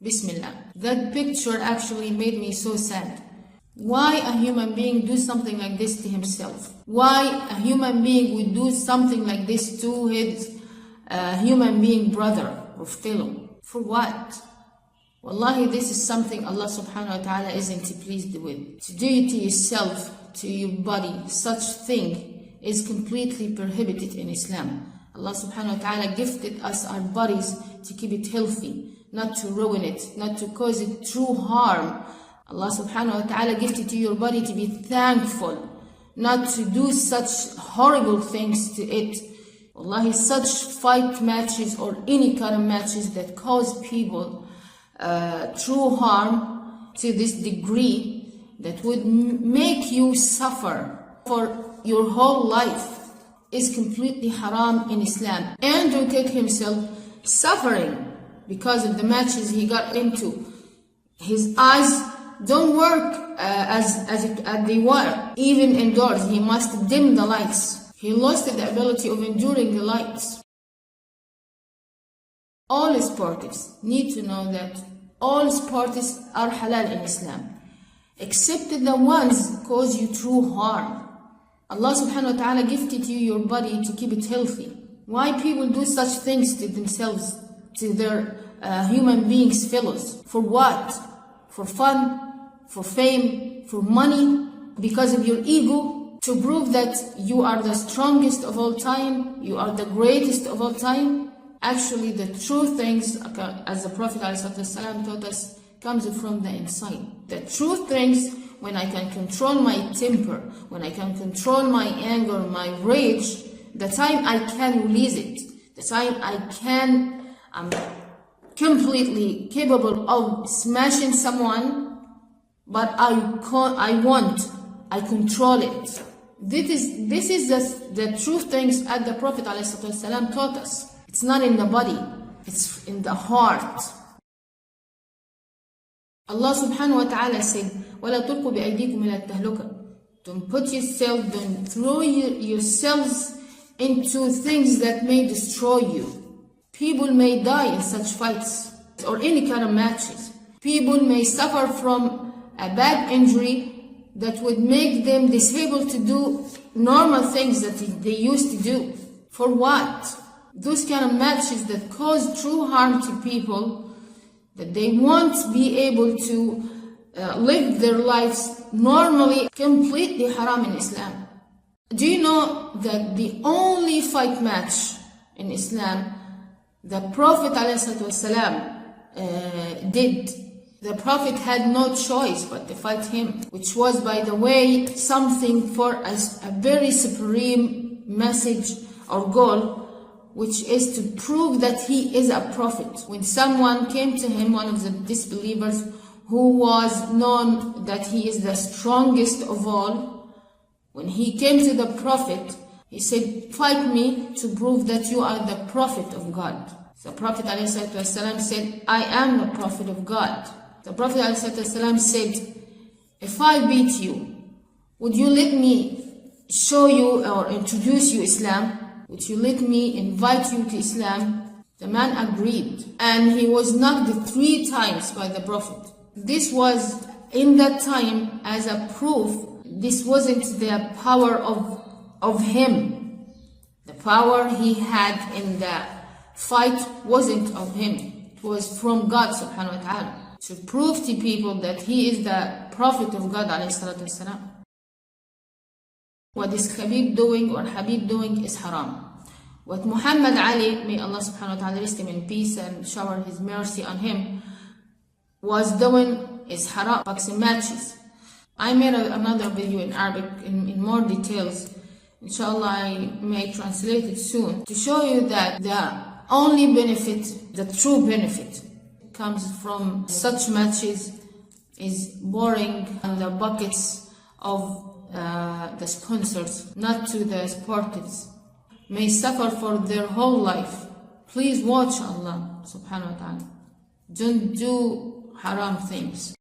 Bismillah. That picture actually made me so sad. Why a human being do something like this to himself? Why a human being would do something like this to his human being brother or fellow? For what? Wallahi, this is something Allah subhanahu wa ta'ala isn't pleased with. To do it to yourself, to your body, such thing is completely prohibited in Islam. Allah subhanahu wa ta'ala gifted us our bodies to keep it healthy, not to ruin it, not to cause it true harm. Allah subhanahu wa ta'ala gifted you your body to be thankful, not to do such horrible things to it. Wallahi, such fight matches or any kind of matches that cause people true harm to this degree that would make you suffer for your whole life is completely haram in Islam. Andrew took himself suffering because of the matches he got into. His eyes don't work as they were. Even indoors, he must dim the lights. He lost the ability of enduring the lights. All sports need to know that all sports are halal in Islam, except the ones cause you true harm. Allah subhanahu wa ta'ala gifted you your body to keep it healthy. Why people do such things to themselves, to their human beings fellows? For what? For fun? For fame? For money? Because of your ego? To prove that you are the strongest of all time? You are the greatest of all time? Actually, the true things, as the Prophet ﷺ taught us, comes from the inside. The true things, when I can control my temper, when I can control my anger, my rage, the time I can release it, the time I'm completely capable of smashing someone, but I control it. This is the true things that the Prophet ﷺ taught us. It's not in the body, it's in the heart. Allah subhanahu wa ta'ala said, وَلَا تُلْقُوا بِأَيْدِيكُمْ إِلَى التَّهْلُكَةِ. Don't put yourself, don't throw yourselves into things that may destroy you. People may die in such fights or any kind of matches. People may suffer from a bad injury that would make them disabled to do normal things that they used to do. For what? Those kind of matches that cause true harm to people, that they won't be able to live their lives normally, completely haram in Islam. Do you know that the only fight match in Islam the Prophet ﷺ did, the Prophet had no choice but to fight him, which was, by the way, something for a very supreme message or goal, which is to prove that he is a prophet. When someone came to him, one of the disbelievers, who was known that he is the strongest of all, when he came to the Prophet, he said, fight me to prove that you are the Prophet of God. The Prophet ﷺ said, I am the Prophet of God. The Prophet ﷺ said, if I beat you, would you let me show you or introduce you Islam? Would you let me invite you to Islam? The man agreed, and he was knocked 3 times by the Prophet. This was in that time as a proof. This wasn't the power of him. The power he had in the fight wasn't of him. It was from God subhanahu wa ta'ala, to prove to people that he is the Prophet of God alayhi salatu wasalam. What is Habib doing or Habib doing is haram. What Muhammad Ali, may Allah subhanahu wa ta'ala rest him in peace and shower his mercy on him, was doing is haram, boxing matches. I made another video in Arabic in more details. Inshallah, I may translate it soon to show you that the only benefit, the true benefit, comes from such matches is boring on the buckets of the sponsors, not to the sportives. May suffer for their whole life. Please watch Allah subhanahu wa ta'ala. Don't do haram things.